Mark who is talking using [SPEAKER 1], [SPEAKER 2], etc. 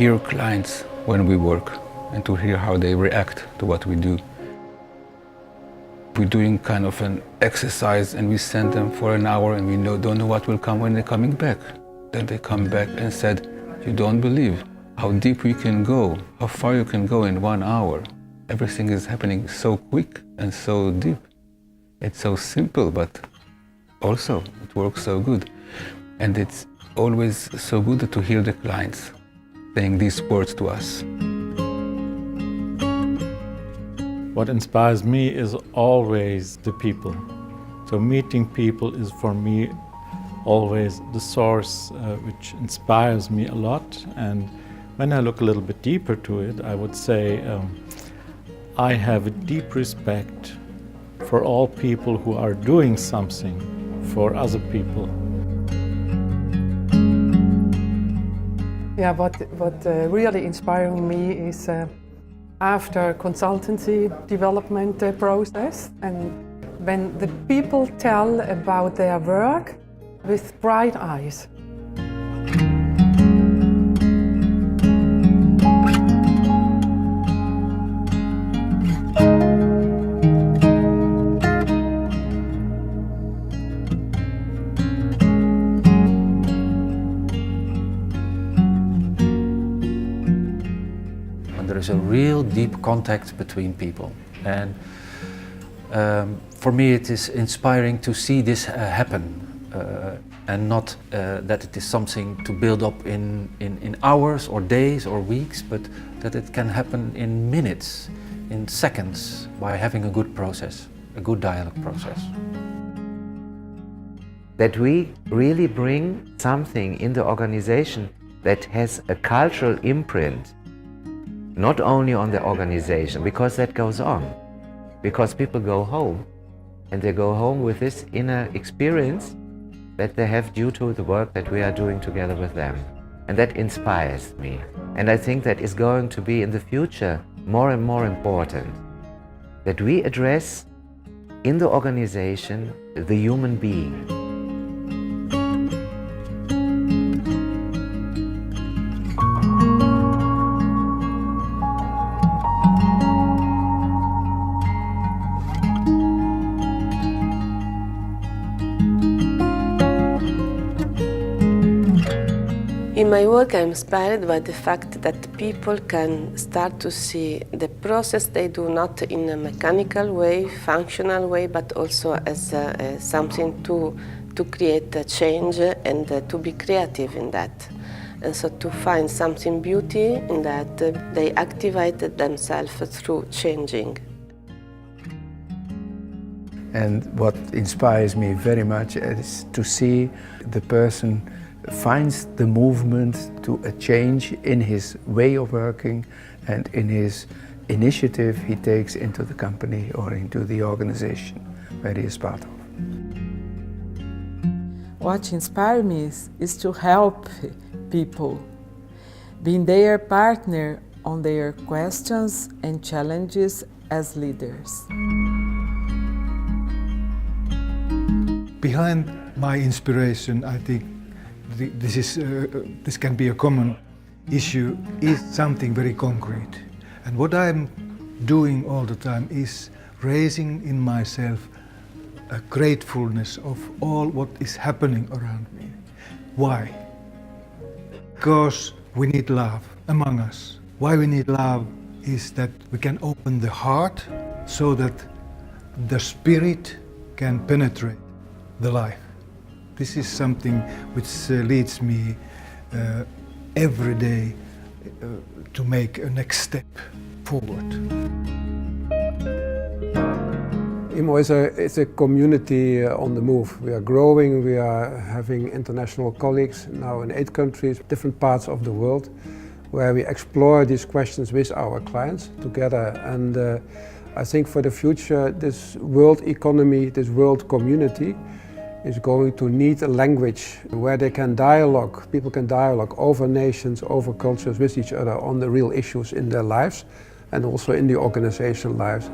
[SPEAKER 1] hear clients when we work and to hear how they react to what we do. We're doing kind of an exercise and we send them for an hour and we don't know what will come when they're coming back. Then they come back and said, "You don't believe how deep we can go, how far you can go in 1 hour. Everything is happening so quick and so deep. It's so simple, but also it works so good." And it's always so good to hear the clients saying these words to us.
[SPEAKER 2] What inspires me is always the people. So meeting people is for me always the source which inspires me a lot. And when I look a little bit deeper to it, I would say I have a deep respect for all people who are doing something for other people.
[SPEAKER 3] Yeah, what really inspiring me is after consultancy development process, and when the people tell about their work with bright eyes.
[SPEAKER 4] There is a real deep contact between people, and for me it is inspiring to see this happen, and not that it is something to build up in hours or days or weeks, but that it can happen in minutes, in seconds, by having a good process, a good dialogue process.
[SPEAKER 5] That we really bring something in the organization that has a cultural imprint, not only on the organization, because that goes on. Because people go home, and they go home with this inner experience that they have due to the work that we are doing together with them. And that inspires me. And I think that is going to be in the future more and more important. That we address in the organization the human being.
[SPEAKER 6] In my work, I'm inspired by the fact that people can start to see the process they do not in a mechanical way, functional way, but also as something to create a change and to be creative in that. And so to find something beauty in that, they activated themselves through changing.
[SPEAKER 7] And what inspires me very much is to see the person finds the movement to a change in his way of working and in his initiative he takes into the company or into the organization where he is part of.
[SPEAKER 8] What inspires me is to help people, being their partner on their questions and challenges as leaders.
[SPEAKER 9] Behind my inspiration, I think this can be a common issue, is something very concrete. And what I'm doing all the time is raising in myself a gratefulness of all what is happening around me. Why? Because we need love among us. Why we need love is that we can open the heart so that the spirit can penetrate the life. This is something which leads me every day to make a next step forward.
[SPEAKER 10] IMO is a community on the move. We are growing, we are having international colleagues now in 8 countries, different parts of the world, where we explore these questions with our clients together. And I think for the future, this world economy, this world community, is going to need a language where they can dialogue, people can dialogue over nations, over cultures with each other on the real issues in their lives and also in the organization lives.